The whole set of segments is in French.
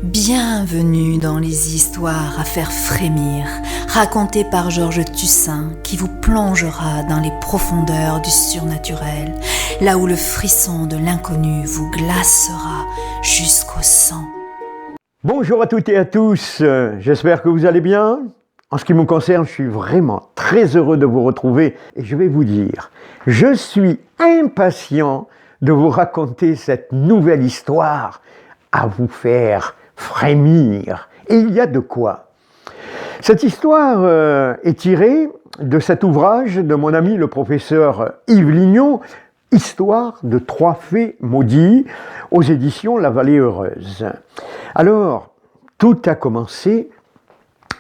Bienvenue dans les histoires à faire frémir, racontées par Georges Tussin, qui vous plongera dans les profondeurs du surnaturel, là où le frisson de l'inconnu vous glacera jusqu'au sang. Bonjour à toutes et à tous, j'espère que vous allez bien. En ce qui me concerne, je suis vraiment très heureux de vous retrouver et je vais vous dire, je suis impatient de vous raconter cette nouvelle histoire à vous faire frémir. Et il y a de quoi. Cette histoire est tirée de cet ouvrage de mon ami le professeur Yves Lignon, Histoire de trois fées maudits, aux éditions La Vallée Heureuse. Alors, tout a commencé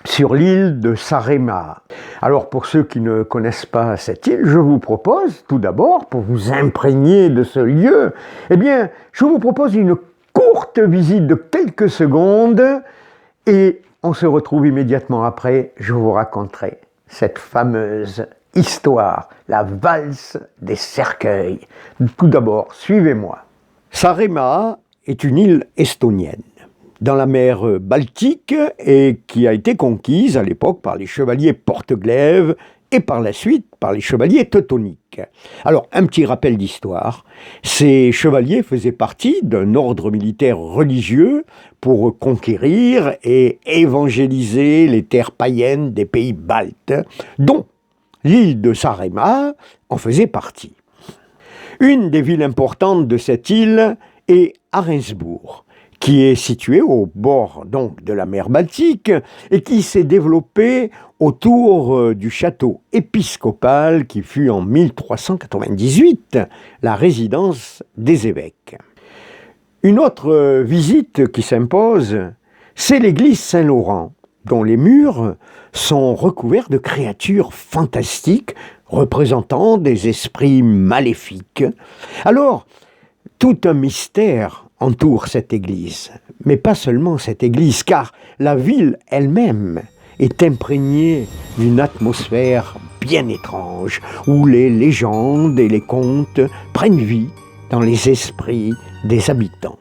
sur l'île de Saaremaa. Alors, pour ceux qui ne connaissent pas cette île, je vous propose, tout d'abord, pour vous imprégner de ce lieu, eh bien, je vous propose une courte visite de quelques secondes et on se retrouve immédiatement après, je vous raconterai cette fameuse histoire, la valse des cercueils. Tout d'abord, suivez-moi. Saaremaa est une île estonienne dans la mer Baltique et qui a été conquise à l'époque par les chevaliers porte-glaives et par la suite par les chevaliers teutoniques. Alors, un petit rappel d'histoire. Ces chevaliers faisaient partie d'un ordre militaire religieux pour conquérir et évangéliser les terres païennes des pays baltes, dont l'île de Saaremaa en faisait partie. Une des villes importantes de cette île est Arindsbourg, qui est située au bord donc de la mer Baltique et qui s'est développée autour du château épiscopal qui fut en 1398 la résidence des évêques. Une autre visite qui s'impose, c'est l'église Saint-Laurent, dont les murs sont recouverts de créatures fantastiques représentant des esprits maléfiques. Alors, tout un mystère entoure cette église, mais pas seulement cette église, car la ville elle-même est imprégnée d'une atmosphère bien étrange, où les légendes et les contes prennent vie dans les esprits des habitants.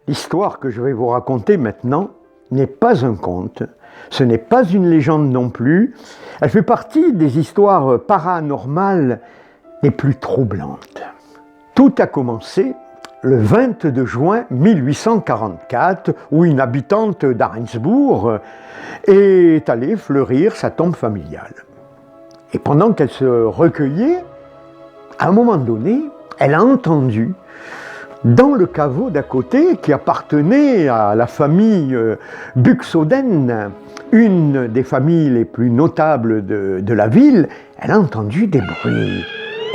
L'histoire que je vais vous raconter maintenant n'est pas un conte, ce n'est pas une légende non plus, elle fait partie des histoires paranormales les plus troublantes. Tout a commencé le 22 juin 1844, où une habitante d'Arindsbourg est allée fleurir sa tombe familiale. Et pendant qu'elle se recueillait, à un moment donné, elle a entendu dans le caveau d'à côté, qui appartenait à la famille Buxoden, une des familles les plus notables de la ville, elle a entendu des bruits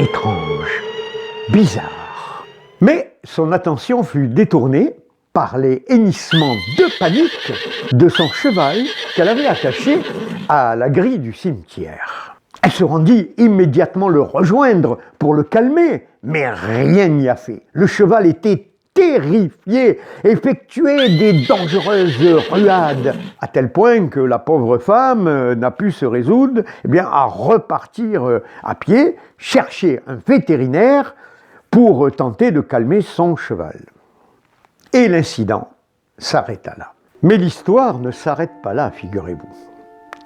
étranges, bizarres. Mais son attention fut détournée par les hennissements de panique de son cheval qu'elle avait attaché à la grille du cimetière. Elle se rendit immédiatement le rejoindre pour le calmer, mais rien n'y a fait. Le cheval était terrifié, effectuait des dangereuses ruades, à tel point que la pauvre femme n'a pu se résoudre à repartir à pied, chercher un vétérinaire pour tenter de calmer son cheval. Et l'incident s'arrêta là. Mais l'histoire ne s'arrête pas là, figurez-vous.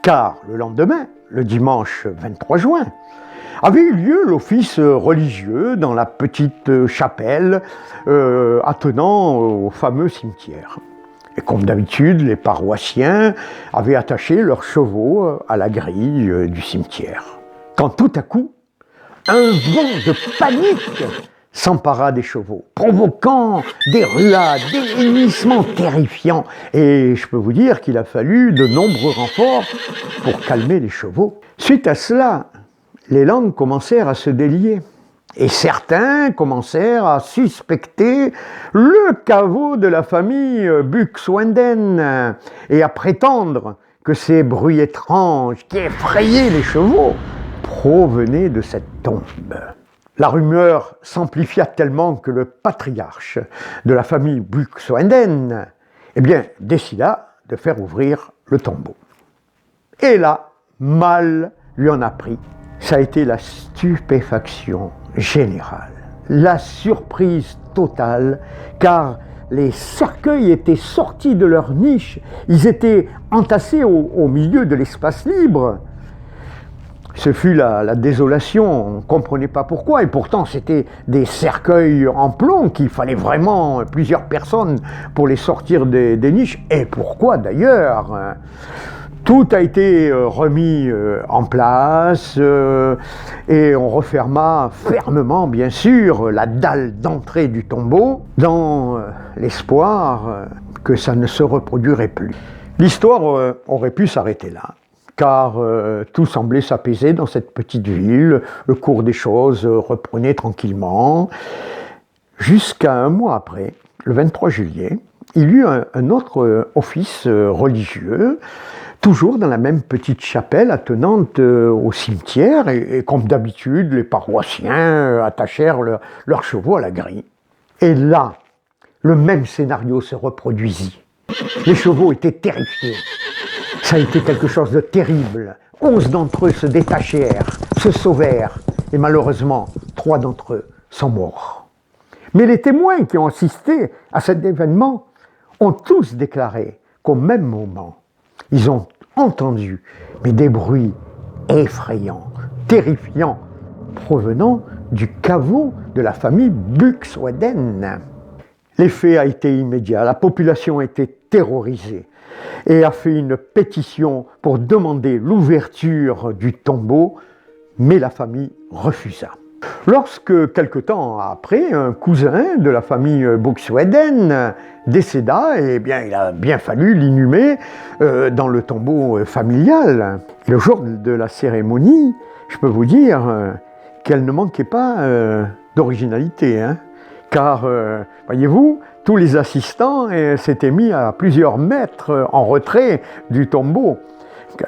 Car le lendemain, le dimanche 23 juin, avait eu lieu l'office religieux dans la petite chapelle attenant au fameux cimetière. Et comme d'habitude, les paroissiens avaient attaché leurs chevaux à la grille du cimetière. Quand tout à coup, un vent de panique s'empara des chevaux, provoquant des ruades, des hennissements terrifiants. Et je peux vous dire qu'il a fallu de nombreux renforts pour calmer les chevaux. Suite à cela, les langues commencèrent à se délier. Et certains commencèrent à suspecter le caveau de la famille Buxoden et à prétendre que ces bruits étranges qui effrayaient les chevaux provenaient de cette tombe. La rumeur s'amplifia tellement que le patriarche de la famille Buxoden décida de faire ouvrir le tombeau. Et là, mal lui en a pris. Ça a été la stupéfaction générale, la surprise totale, car les cercueils étaient sortis de leur niche, ils étaient entassés au milieu de l'espace libre. Ce fut la désolation, on ne comprenait pas pourquoi, et pourtant c'était des cercueils en plomb qu'il fallait vraiment plusieurs personnes pour les sortir des niches. Et pourquoi d'ailleurs? Tout a été remis en place et on referma fermement, bien sûr, la dalle d'entrée du tombeau dans l'espoir que ça ne se reproduirait plus. L'histoire aurait pu s'arrêter là, car tout semblait s'apaiser dans cette petite ville, le cours des choses reprenait tranquillement, jusqu'à un mois après, le 23 juillet, il y eut un autre office religieux, toujours dans la même petite chapelle attenante au cimetière, et comme d'habitude, les paroissiens attachèrent leurs chevaux à la grille. Et là, le même scénario se reproduisit. Les chevaux étaient terrifiés. Ça a été quelque chose de terrible. 11 d'entre eux se détachèrent, se sauvèrent, et malheureusement, 3 d'entre eux sont morts. Mais les témoins qui ont assisté à cet événement ont tous déclaré qu'au même moment, ils ont entendu des bruits effrayants, terrifiants, provenant du caveau de la famille Buxweden. L'effet a été immédiat, la population a été terrorisée et a fait une pétition pour demander l'ouverture du tombeau, mais la famille refusa. Lorsque, quelque temps après, un cousin de la famille Buxweden décéda, il a bien fallu l'inhumer dans le tombeau familial. Et le jour de la cérémonie, je peux vous dire qu'elle ne manquait pas d'originalité, car, voyez-vous, tous les assistants s'étaient mis à plusieurs mètres en retrait du tombeau.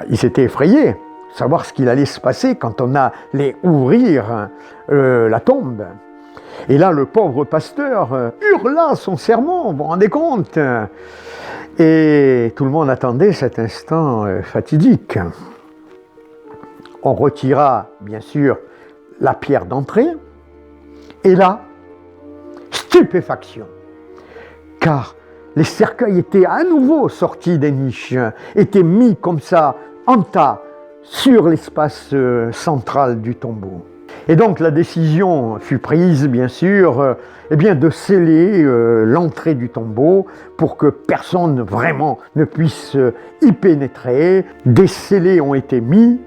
Ils s'étaient effrayés. Savoir ce qu'il allait se passer quand on allait ouvrir la tombe. Et là, le pauvre pasteur hurla son sermon, vous vous rendez compte? Et tout le monde attendait cet instant fatidique. On retira, bien sûr, la pierre d'entrée, et là, stupéfaction, car les cercueils étaient à nouveau sortis des niches, étaient mis comme ça, en tas, sur l'espace central du tombeau. Et donc la décision fut prise, bien sûr, de sceller l'entrée du tombeau pour que personne vraiment ne puisse y pénétrer. Des scellés ont été mis.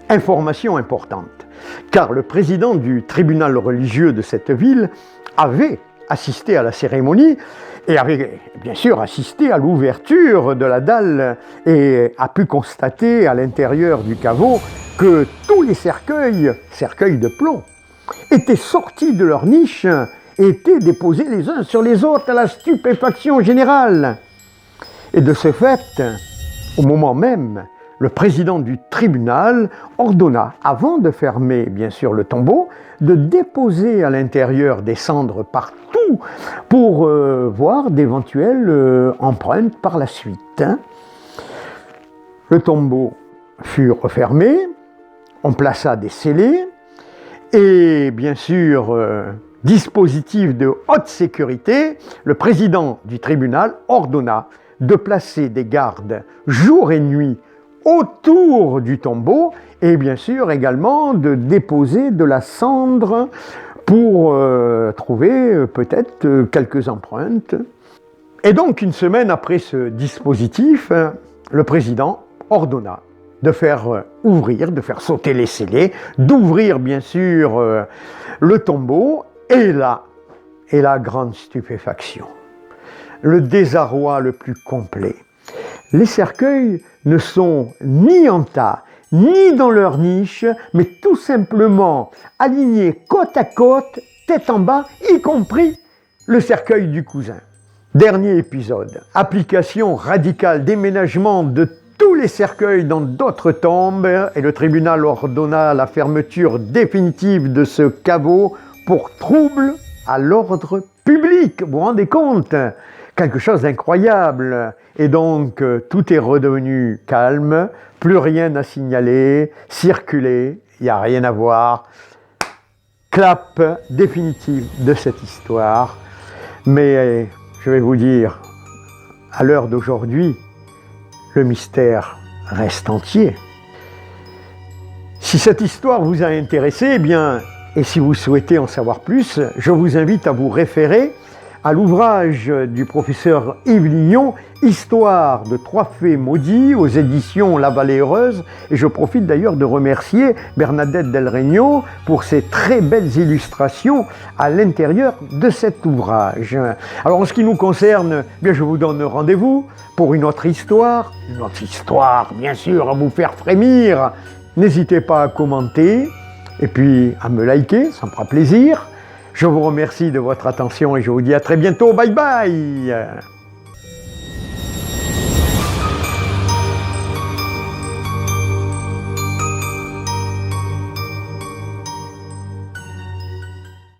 Information importante, car le président du tribunal religieux de cette ville avait assisté à la cérémonie et avait bien sûr assisté à l'ouverture de la dalle et a pu constater à l'intérieur du caveau que tous les cercueils de plomb, étaient sortis de leur niche et étaient déposés les uns sur les autres à la stupéfaction générale. Et de ce fait, au moment même, le président du tribunal ordonna, avant de fermer bien sûr le tombeau, de déposer à l'intérieur des cendres partout pour voir d'éventuelles empreintes par la suite. Le tombeau fut refermé, on plaça des scellés et bien sûr, dispositif de haute sécurité, le président du tribunal ordonna de placer des gardes jour et nuit autour du tombeau et bien sûr également de déposer de la cendre pour trouver peut-être quelques empreintes. Et donc une semaine après ce dispositif, le président ordonna de faire ouvrir, de faire sauter les scellés, d'ouvrir bien sûr le tombeau et la grande stupéfaction, le désarroi le plus complet. Les cercueils ne sont ni en tas, ni dans leur niche, mais tout simplement alignés côte à côte, tête en bas, y compris le cercueil du cousin. Dernier épisode, application radicale, déménagement de tous les cercueils dans d'autres tombes, et le tribunal ordonna la fermeture définitive de ce caveau pour trouble à l'ordre public. Vous vous rendez compte? Quelque chose d'incroyable. Et donc, tout est redevenu calme, plus rien à signaler, circuler, il n'y a rien à voir. Clap définitive de cette histoire. Mais je vais vous dire, à l'heure d'aujourd'hui, le mystère reste entier. Si cette histoire vous a intéressé, eh bien, et si vous souhaitez en savoir plus, je vous invite à vous référer à l'ouvrage du professeur Yves Lignon, Histoire de trois fées maudits, aux éditions La Vallée Heureuse. Et je profite d'ailleurs de remercier Bernadette Del Regno pour ses très belles illustrations à l'intérieur de cet ouvrage. Alors en ce qui nous concerne, bien, je vous donne rendez-vous pour une autre histoire bien sûr, à vous faire frémir. N'hésitez pas à commenter et puis à me liker, ça me fera plaisir. Je vous remercie de votre attention et je vous dis à très bientôt. Bye bye!